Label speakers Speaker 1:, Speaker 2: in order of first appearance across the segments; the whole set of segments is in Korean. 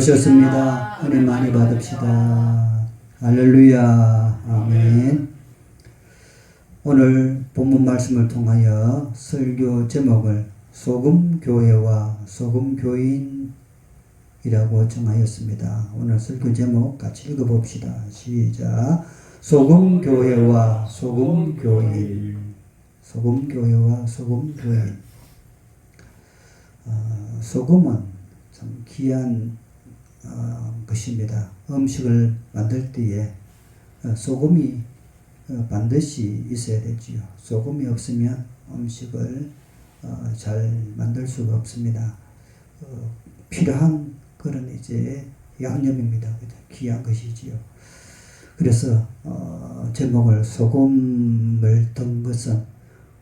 Speaker 1: 오셨습니다. 은혜 많이 받읍시다. 할렐루야. 아멘. 오늘 본문 말씀을 통하여 설교 제목을 소금교회와 소금교인이라고 정하였습니다. 오늘 설교 제목 같이 읽어봅시다. 시작. 소금교회와 소금교인. 소금교회와 소금교인. 소금은 참 귀한 것입니다. 음식을 만들 때에 소금이 반드시 있어야 되지요. 소금이 없으면 음식을 잘 만들 수가 없습니다. 필요한 그런 이제 양념입니다. 귀한 것이지요. 그래서 제목을 소금을 든 것은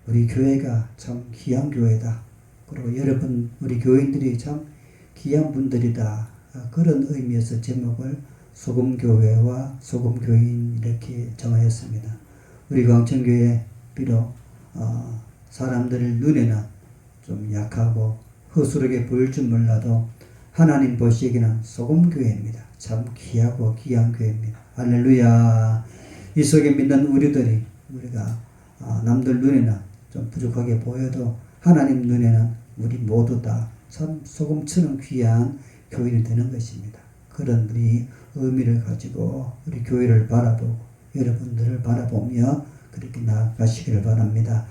Speaker 1: 우리 교회가 참 귀한 교회다. 그리고 여러분 우리 교인들이 참 귀한 분들이다. 그런 의미에서 제목을 소금교회와 소금교인 이렇게 정하였습니다. 우리 광천교회 비록 사람들 눈에는 좀 약하고 허술하게 보일 줄 몰라도 하나님 보시기에는 소금교회입니다. 참 귀하고 귀한 교회입니다. 할렐루야. 이 속에 믿는 우리가 남들 눈에는 좀 부족하게 보여도 하나님 눈에는 우리 모두 다 참 소금처럼 귀한 교인이 되는 것입니다. 그런 우리 의미를 가지고 우리 교회를 바라보고 여러분들을 바라보며 그렇게 나아가시기를 바랍니다.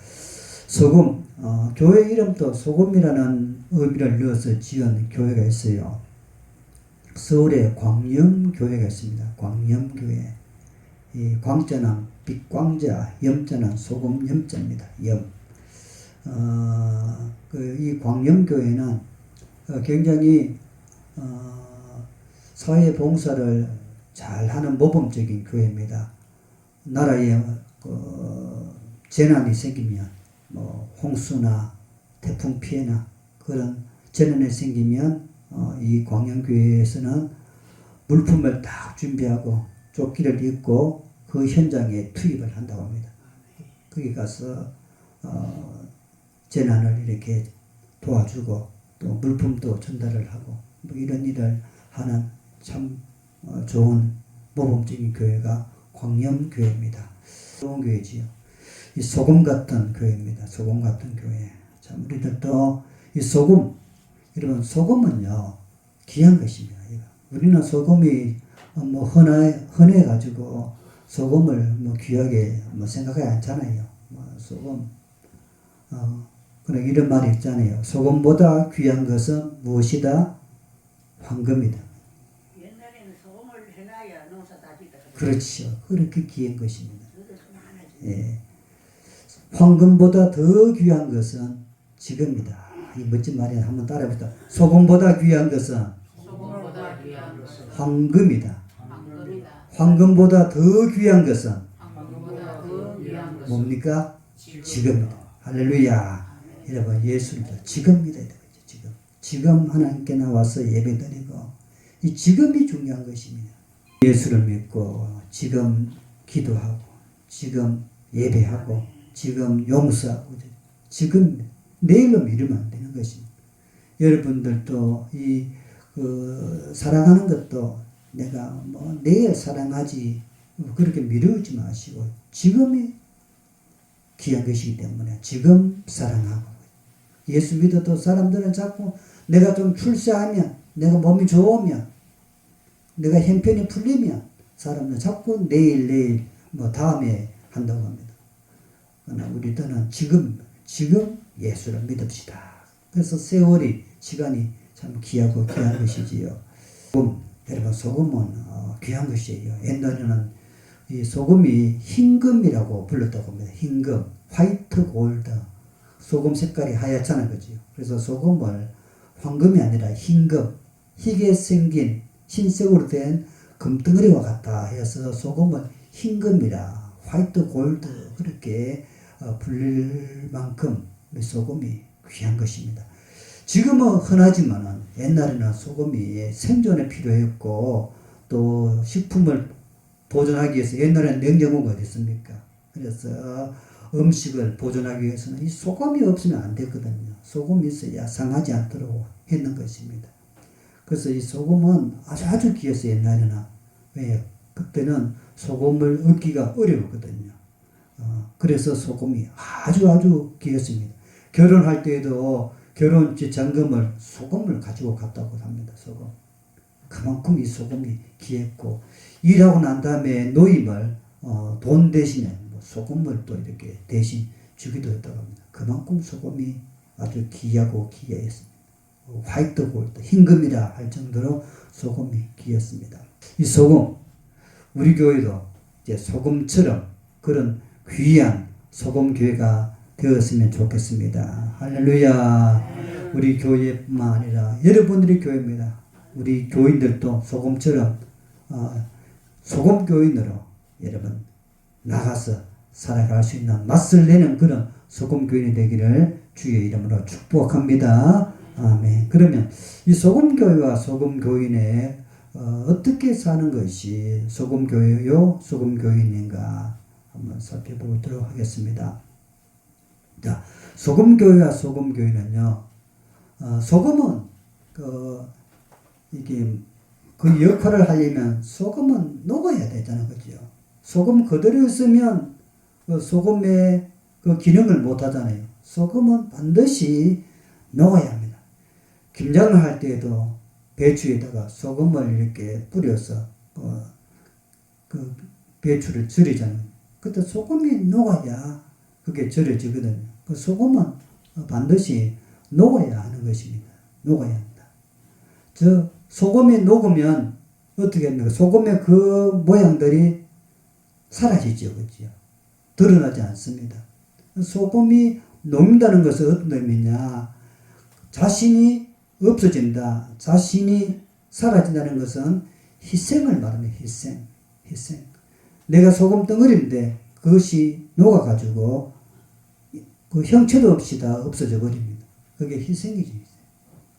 Speaker 1: 소금, 교회 이름도 소금이라는 의미를 넣어서 지은 교회가 있어요. 서울에 광염교회가 있습니다. 광염교회. 이 광자는 빛광자, 염자는 소금 염자입니다. 염. 이 광염교회는 굉장히 사회 봉사를 잘하는 모범적인 교회입니다. 나라에 재난이 생기면 홍수나 태풍 피해나 그런 재난이 생기면 이 광염교회에서는 물품을 딱 준비하고 조끼를 입고 그 현장에 투입을 한다고 합니다. 거기 가서 재난을 이렇게 도와주고 또 물품도 전달을 하고 이런 일을 하는 참 좋은 모범적인 교회가 광염교회입니다. 좋은 교회지요. 이 소금 같은 교회입니다. 소금 같은 교회. 참 우리들도 이 소금, 여러분 소금은요 귀한 것입니다. 우리는 소금이 흔해 가지고 소금을 귀하게 생각하지 않잖아요. 소금 그런 이런 말이 있잖아요. 소금보다 귀한 것은 무엇이다? 황금이다.
Speaker 2: 옛날에는 소금을 해놔야 농사 다 짓다.
Speaker 1: 그렇죠. 그렇게 귀한 것입니다. 예. 황금보다 더 귀한 것은 지금이다. 이 멋진 말이 한번 따라해보자. 소금보다 귀한 것은 황금이다. 황금보다 더 귀한 것은 뭡니까? 지금이다. 할렐루야. 여러분 예수입니다. 지금이다. 지금 하나님께 나와서 예배드리고 이 지금이 중요한 것입니다. 예수를 믿고 지금 기도하고 지금 예배하고 지금 용서하고 지금 내일로 미루면 안 되는 것입니다. 여러분들도 이 사랑하는 것도 내가 내일 사랑하지 그렇게 미루지 마시고 지금이 귀한 것이기 때문에 지금 사랑하고 예수 믿어도 사람들은 자꾸 내가 좀 출세하면 내가 몸이 좋으면 내가 형편이 풀리면 사람들은 자꾸 내일 다음에 한다고 합니다. 그러나 우리들은 지금 예수를 믿읍시다. 그래서 세월이 시간이 참 귀하고 귀한 것이지요. 여러분 소금은 귀한 것이에요. 옛날에는 이 소금이 흰금이라고 불렀다고 합니다. 흰금, 화이트 골드. 소금 색깔이 하얗잖아요. 그죠? 그래서 소금을 황금이 아니라 흰금, 희게 생긴 흰색으로 된 금덩어리와 같다 해서 소금을 흰금이라 화이트 골드 그렇게 불릴 만큼 소금이 귀한 것입니다. 지금은 흔하지만 옛날에는 소금이 생존에 필요했고 또 식품을 보존하기 위해서 옛날에는 냉장고가 어디 있습니까? 그래서 음식을 보존하기 위해서는 이 소금이 없으면 안 되거든요. 소금이 있어야 상하지 않도록 했는 것입니다. 그래서 이 소금은 아주 귀했어요, 옛날에는. 왜? 그때는 소금을 얻기가 어려웠거든요. 그래서 소금이 아주 귀했습니다. 결혼할 때에도 결혼 지장금을 소금을 가지고 갔다고 합니다. 소금. 그만큼 이 소금이 귀했고, 일하고 난 다음에 노임을 돈 대신에 소금을 또 이렇게 대신 주기도 했다고 합니다. 그만큼 소금이 아주 귀하고 귀했습니다. 화이트 골드, 흰금이라 할 정도로 소금이 귀했습니다. 이 소금, 우리 교회도 이제 소금처럼 그런 귀한 소금교회가 되었으면 좋겠습니다. 할렐루야. 우리 교회뿐만 아니라 여러분들이 교회입니다. 우리 교인들도 소금처럼 소금교인으로 여러분 나가서 살아갈 수 있는 맛을 내는 그런 소금교인이 되기를 주의 이름으로 축복합니다. 아멘. 그러면 이 소금교회와 소금교인의 어떻게 사는 것이 소금교회요 소금교인인가 한번 살펴보도록 하겠습니다. 자, 소금교회와 소금교인은요, 소금은 이게 그 역할을 하려면 소금은 녹아야 되잖아요, 그죠? 소금 그대로 있으면 그 소금의 그 기능을 못 하잖아요. 소금은 반드시 녹아야 합니다. 김장을 할 때에도 배추에다가 소금을 이렇게 뿌려서 그 배추를 절이잖아요. 그때 소금이 녹아야 그게 절여지거든요. 그 소금은 반드시 녹아야 하는 것입니다. 녹아야 합니다. 소금이 녹으면 어떻게 합니까? 소금의 그 모양들이 사라지죠. 그죠? 드러나지 않습니다. 소금이 녹는다는 것은 어떤 의미냐? 자신이 없어진다. 자신이 사라진다는 것은 희생을 말합니다. 희생. 내가 소금 덩어리인데 그것이 녹아가지고 그 형체도 없이 다 없어져 버립니다. 그게 희생이죠.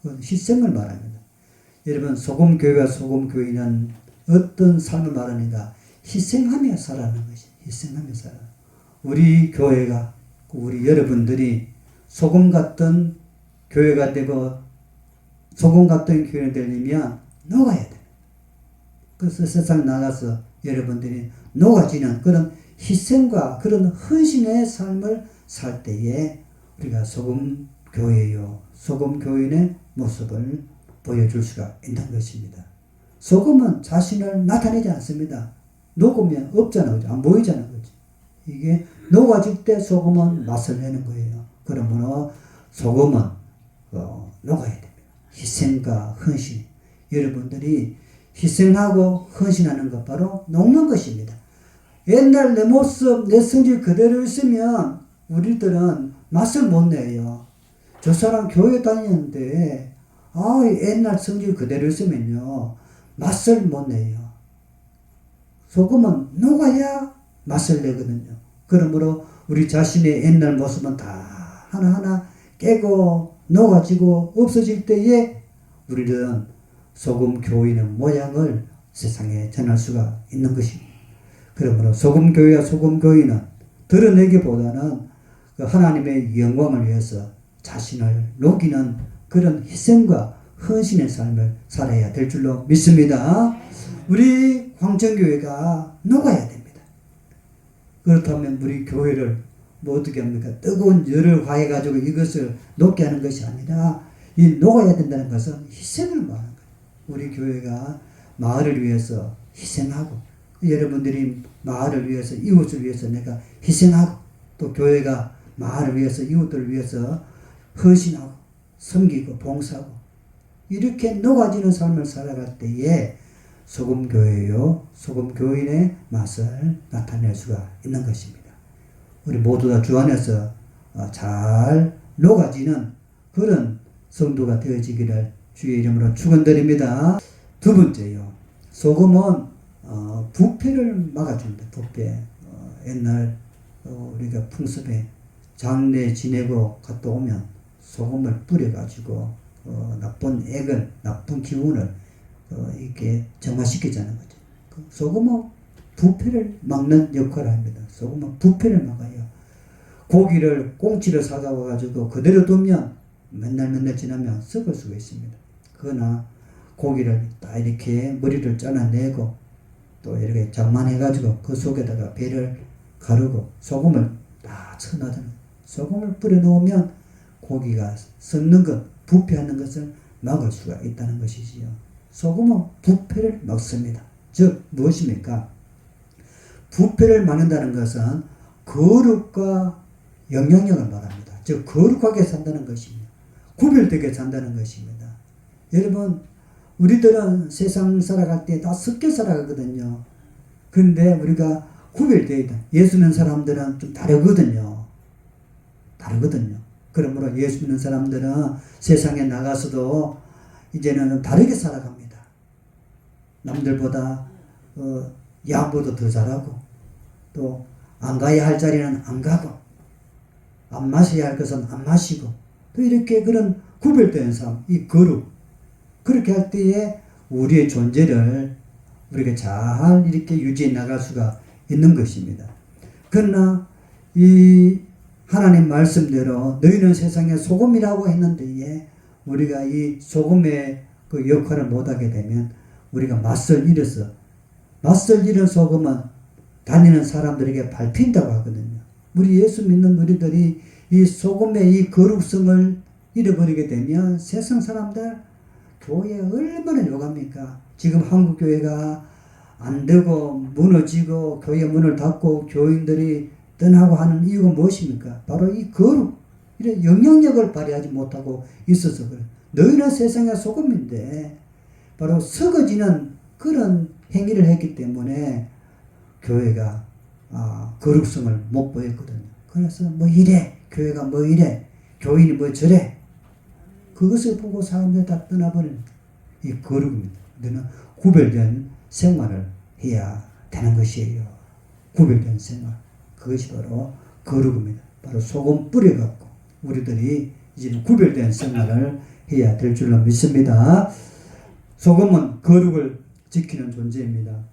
Speaker 1: 그건 희생을 말합니다. 여러분, 소금교회와 소금교인은 어떤 삶을 말하는가? 희생하며 살아가는 것이. 희생하며 살아. 우리 교회가, 우리 여러분들이 소금 같은 교회가 되고 소금 같은 교회가 되려면 녹아야 돼요. 그래서 세상 나가서 여러분들이 녹아지는 그런 희생과 그런 헌신의 삶을 살 때에 우리가 소금 교회요, 소금 교인의 모습을 보여줄 수가 있는 것입니다. 소금은 자신을 나타내지 않습니다. 녹으면 없잖아, 그죠? 안 보이잖아, 그죠? 이게 녹아질 때 소금은 맛을 내는 거예요. 그러므로 소금은 녹아야 됩니다. 희생과 헌신. 여러분들이 희생하고 헌신하는 것 바로 녹는 것입니다. 옛날 내 모습, 내 성질 그대로 있으면 우리들은 맛을 못 내요. 저 사람 교회 다니는데 옛날 성질 그대로 있으면요 맛을 못 내요. 소금은 녹아야 맛을 내거든요. 그러므로 우리 자신의 옛날 모습은 다 하나하나 깨고 녹아지고 없어질 때에 우리는 소금 교인의 모양을 세상에 전할 수가 있는 것입니다. 그러므로 소금 교회와 소금 교인은 드러내기보다는 그 하나님의 영광을 위해서 자신을 녹이는 그런 희생과 헌신의 삶을 살아야 될 줄로 믿습니다. 우리 광천교회가 녹아야 됩니다. 그렇다면 우리 교회를 어떻게 합니까? 뜨거운 열을 가해가지고 이것을 녹게 하는 것이 아니라 이 녹아야 된다는 것은 희생을 말하는 거예요. 우리 교회가 마을을 위해서 희생하고 여러분들이 마을을 위해서 이웃을 위해서 내가 희생하고 또 교회가 마을을 위해서 이웃들을 위해서 헌신하고 섬기고 봉사하고 이렇게 녹아지는 삶을 살아갈 때에 소금교회요 소금교인의 맛을 나타낼 수가 있는 것입니다. 우리 모두 다 주 안에서 잘 녹아지는 그런 성도가 되어지기를 주의 이름으로 축원드립니다. 두 번째요. 소금은 부패를 막아줍니다. 부패. 옛날 우리가 풍습에 장례 지내고 갔다 오면 소금을 뿌려가지고 나쁜 액을, 나쁜 기운을 이렇게 정화시키자는 거죠. 소금은 부패를 막는 역할을 합니다. 소금은 부패를 막아요. 고기를 꽁치를 사다 와가지고 그대로 두면 맨날 지나면 썩을 수가 있습니다. 그러나 고기를 다 이렇게 머리를 잘라내고 또 이렇게 장만해가지고 그 속에다가 배를 가르고 소금을 다 쳐놔두는 소금을 뿌려 놓으면 고기가 썩는 것, 부패하는 것을 막을 수가 있다는 것이지요. 소금은 부패를 막습니다. 즉 무엇입니까? 부패를 막는다는 것은 거룩과 영향력을 말합니다. 즉 거룩하게 산다는 것입니다. 구별되게 산다는 것입니다. 여러분 우리들은 세상 살아갈 때 다 섞여 살아가거든요. 그런데 우리가 구별되어 있다. 예수 믿는 사람들은 좀 다르거든요. 그러므로 예수 믿는 사람들은 세상에 나가서도 이제는 다르게 살아갑니다. 남들보다 야보다 더 잘하고 또 안 가야 할 자리는 안 가고 안 마셔야 할 것은 안 마시고 또 이렇게 그런 구별된 삶, 이 거룩 그렇게 할 때에 우리의 존재를 우리가 잘 이렇게 유지해 나갈 수가 있는 것입니다. 그러나 이 하나님 말씀대로 너희는 세상의 소금이라고 했는데 우리가 이 소금의 그 역할을 못하게 되면 우리가 맛을 잃은 소금은 다니는 사람들에게 밟힌다고 하거든요. 우리 예수 믿는 우리들이 이 소금의 이 거룩성을 잃어버리게 되면 세상 사람들 교회에 얼마나 욕합니까? 지금 한국 교회가 안 되고 무너지고 교회 문을 닫고 교인들이 떠나고 하는 이유가 무엇입니까? 바로 이 거룩, 이런 영향력을 발휘하지 못하고 있어서 그래. 너희는 세상의 소금인데 바로 썩어지는 그런 행위를 했기 때문에 교회가 거룩성을 못 보였거든요. 그래서 뭐 이래, 교회가 뭐 이래, 교인이 뭐 저래. 그것을 보고 사람들이 다 떠나버리는 이 거룩입니다. 너는 구별된 생활을 해야 되는 것이에요. 구별된 생활. 그것이 바로 거룩입니다. 바로 소금 뿌려갖고 우리들이 이제는 구별된 생활을 해야 될 줄로 믿습니다. 소금은 거룩을 지키는 존재입니다.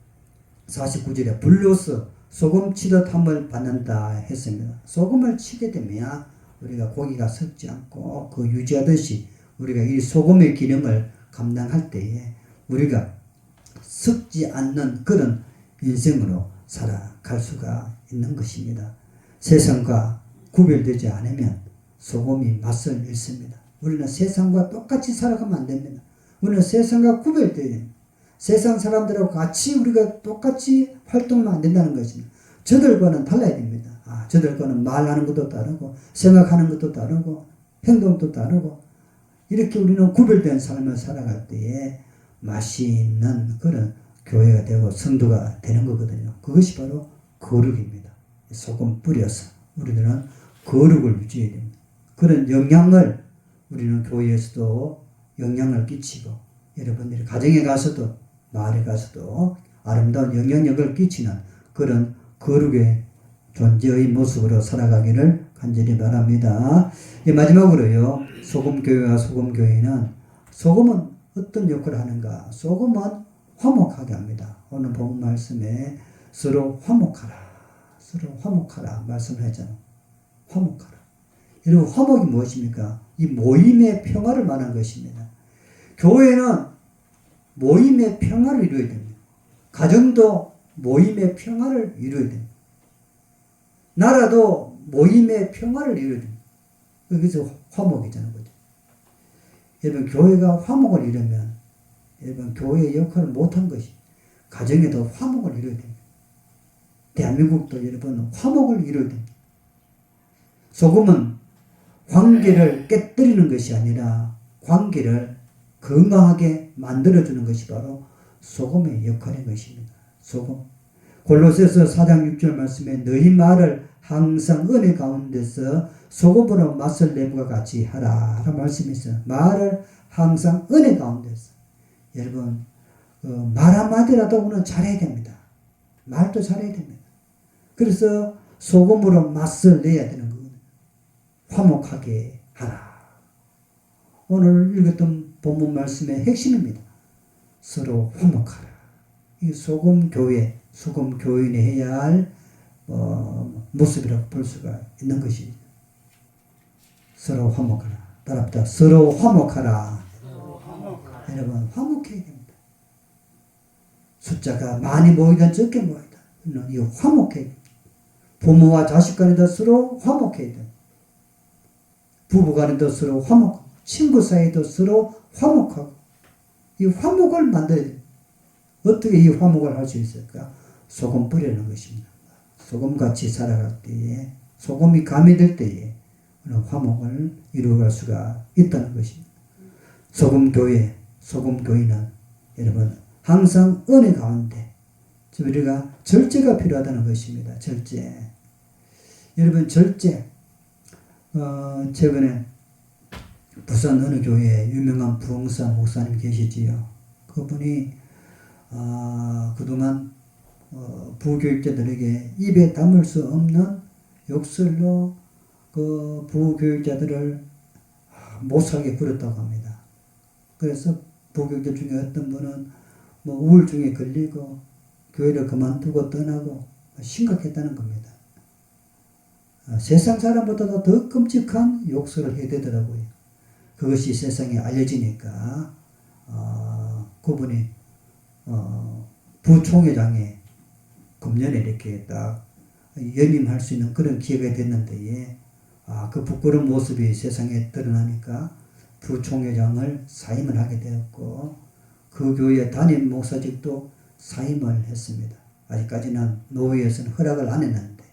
Speaker 1: 49절에 불로서 소금 치듯 함을 받는다 했습니다. 소금을 치게 되면 우리가 고기가 썩지 않고 그 유지하듯이 우리가 이 소금의 기능을 감당할 때에 우리가 썩지 않는 그런 인생으로 살아갈 수가 있는 것입니다. 세상과 구별되지 않으면 소금이 맛을 잃습니다. 우리는 세상과 똑같이 살아가면 안 됩니다. 우리는 세상과 구별되어야 됩니다. 세상 사람들하고 같이 우리가 똑같이 활동하면 안 된다는 것입니다. 저들과는 달라야 됩니다. 저들과는 말하는 것도 다르고 생각하는 것도 다르고 행동도 다르고 이렇게 우리는 구별된 삶을 살아갈 때에 맛있는 그런 교회가 되고 성도가 되는 거거든요. 그것이 바로 거룩입니다. 소금 뿌려서 우리들은 거룩을 유지해야 됩니다. 그런 영향을 우리는 교회에서도 영향을 끼치고 여러분들이 가정에 가서도 마을에 가서도 아름다운 영향력을 끼치는 그런 거룩의 존재의 모습으로 살아가기를 간절히 바랍니다. 마지막으로요. 소금교회와 소금교회는 소금은 어떤 역할을 하는가? 소금은 화목하게 합니다. 오늘 본 말씀에 서로 화목하라 말씀을 했잖아요. 화목하라. 여러분 화목이 무엇입니까? 이 모임의 평화를 말하는 것입니다. 교회는 모임의 평화를 이루어야 됩니다. 가정도 모임의 평화를 이루어야 됩니다. 나라도 모임의 평화를 이루어야 됩니다. 그래서 화목이잖아요. 그죠? 여러분 교회가 화목을 이루면 여러분 교회의 역할을 못한 것이 가정에도 화목을 이루어야 됩니다. 대한민국도 여러분 화목을 이루어야 됩니다. 소금은 관계를 깨뜨리는 것이 아니라 관계를 건강하게 만들어주는 것이 바로 소금의 역할인 것입니다. 소금. 골로새서 4장 6절 말씀에 너희 말을 항상 은혜 가운데서 소금으로 맛을 내음과 같이 하라 라는 말씀이 있어요. 말을 항상 은혜 가운데서. 여러분 말 한마디라도 우리는 잘해야 됩니다. 말도 잘해야 됩니다. 그래서 소금으로 맛을 내야 되는 거거든요. 화목하게 하라. 오늘 읽었던 본문 말씀의 핵심입니다. 서로 화목하라. 이 소금교회, 소금교인이 해야 할 모습이라고 볼 수가 있는 것입니다. 서로 화목하라. 따라합니다. 서로 화목하라. 여러분 화목해야 됩니다. 숫자가 많이 모이든 적게 모이든 이 화목해야 됩니다. 부모와 자식 간에도 서로 화목해야 됩니다. 부부 간에도 서로 화목하고 친구 사이에도 서로 화목하고 이 화목을 만들어야 됩니다. 어떻게 이 화목을 할 수 있을까? 소금 뿌리는 것입니다. 소금같이 살아갈 때에 소금이 가미될 때에 화목을 이루어갈 수가 있다는 것입니다. 소금교회는 여러분 항상 은혜 가운데 우리가 절제가 필요하다는 것입니다. 절제. 여러분 절제. 최근에 부산 어느 교회에 유명한 부흥사 목사님 계시지요. 그분이 그동안 부교육자들에게 입에 담을 수 없는 욕설로 그 부교육자들을 못살게 굴었다고 합니다. 그래서 부교육자 중에 어떤 분은 우울증에 걸리고 교회를 그만두고 떠나고 심각했다는 겁니다. 세상 사람보다도 더 끔찍한 욕설을 해대더라고요. 그것이 세상에 알려지니까 그분이 부총회장에 금년에 이렇게 딱 연임할 수 있는 그런 기회가 됐는데 그 부끄러운 모습이 세상에 드러나니까 부총회장을 사임을 하게 되었고 그 교회 담임 목사직도 사임을 했습니다. 아직까지는 노회에서는 허락을 안 했는데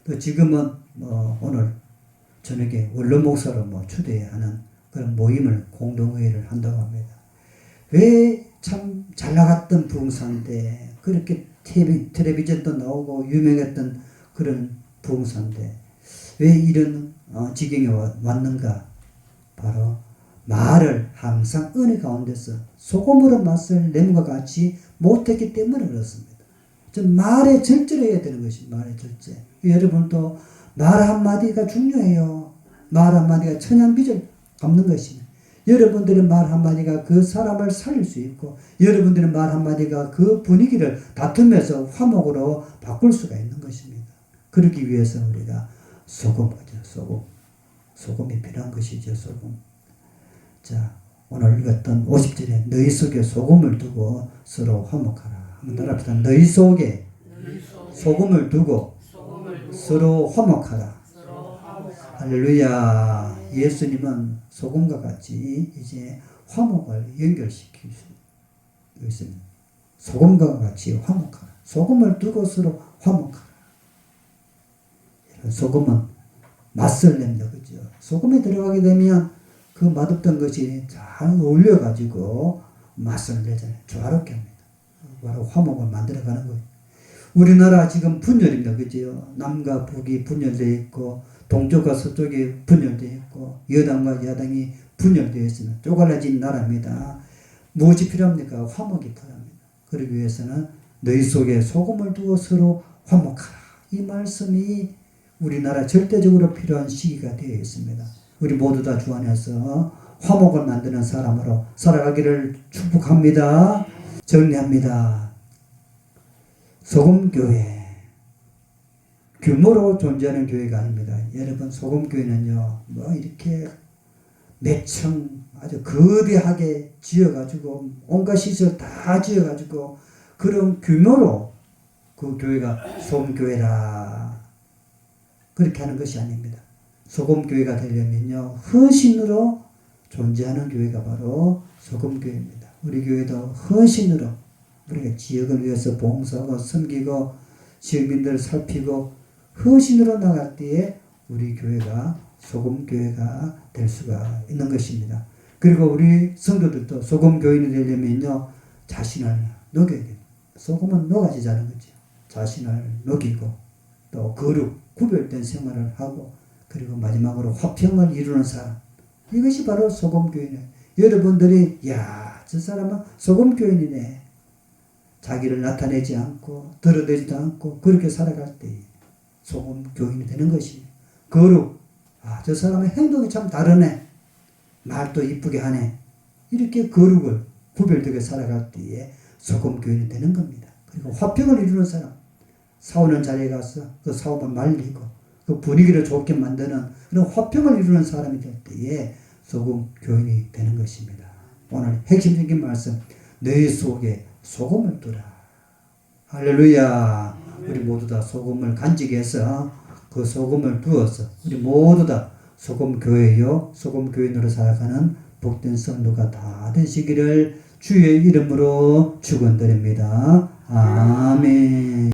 Speaker 1: 또 지금은 오늘 저녁에 원로 목사로 추대하는 그런 모임을 공동회의를 한다고 합니다. 왜 참 잘 나갔던 부흥사인데 그렇게 텔레비전도 나오고 유명했던 그런 부흥사인데 왜 이런 지경에 왔는가? 바로 말을 항상 은혜 가운데서 소금으로 맛을 냄과 같이 못했기 때문에 그렇습니다. 좀 말에 절제해야 되는 것입니다. 말에 절제. 여러분도 말 한마디가 중요해요. 말 한마디가 천연빚을 갚는 것입니다. 여러분들의 말 한마디가 그 사람을 살릴 수 있고 여러분들의 말 한마디가 그 분위기를 다투면서 화목으로 바꿀 수가 있는 것입니다. 그러기 위해서 우리가 소금이 필요한 것이죠. 소금. 자, 오늘 읽었던 50절에 너희 속에 소금을 두고 서로 화목하라. 한번 따라합시다. 너희 속에 소금을 두고 서로 화목하라. 할렐루야. 예수님은 소금과 같이 이제 화목을 연결시킬 수 있습니다. 소금과 같이 화목하라. 소금을 두고 서로 화목하라. 소금은 맛을 냅니다. 그죠? 소금이 들어가게 되면 그 맛없던 것이 잘 어울려가지고 맛을 내잖아요. 조화롭게 합니다. 바로 화목을 만들어가는 거예요. 우리나라 지금 분열입니다. 그죠? 남과 북이 분열되어 있고 동쪽과 서쪽이 분열되어 있고 여당과 야당이 분열되어 있으면 쪼갈라진 나라입니다. 무엇이 필요합니까? 화목이 필요합니다. 그러기 위해서는 너희 속에 소금을 두고 서로 화목하라. 이 말씀이 우리나라 절대적으로 필요한 시기가 되어 있습니다. 우리 모두 다 주 안에서 화목을 만드는 사람으로 살아가기를 축복합니다. 정리합니다. 소금교회. 규모로 존재하는 교회가 아닙니다. 여러분, 소금교회는요, 이렇게 몇 층 아주 거대하게 지어가지고, 온갖 시설 다 지어가지고, 그런 규모로 그 교회가 소금교회라. 그렇게 하는 것이 아닙니다. 소금교회가 되려면요, 헌신으로 존재하는 교회가 바로 소금교회입니다. 우리 교회도 헌신으로 우리가 지역을 위해서 봉사하고 섬기고 지역민들을 살피고 헌신으로 나갈 때에 우리 교회가 소금교회가 될 수가 있는 것입니다. 그리고 우리 성도들도 소금교인이 되려면요, 자신을 녹여야 됩니다. 소금은 녹아지지 않은 거죠. 자신을 녹이고 또 거룩, 구별된 생활을 하고 그리고 마지막으로 화평을 이루는 사람. 이것이 바로 소금교인이에요. 여러분들이 저 사람은 소금교인이네. 자기를 나타내지 않고 드러내지도 않고 그렇게 살아갈 때 소금교인이 되는 것이에요. 거룩. 저 사람의 행동이 참 다르네. 말도 이쁘게 하네. 이렇게 거룩을 구별되게 살아갈 때에 소금교인이 되는 겁니다. 그리고 화평을 이루는 사람. 싸우는 자리에 가서 그 싸움을 말리고 그 분위기를 좋게 만드는 그런 화평을 이루는 사람이 될 때에 소금교인이 되는 것입니다. 오늘 핵심적인 말씀, 너희 속에 소금을 두라. 할렐루야. 우리 모두 다 소금을 간직해서 그 소금을 부어서 우리 모두 다 소금 교회요, 소금 교인으로 살아가는 복된 성도가 다 되시기를 주의 이름으로 축원드립니다. 아멘.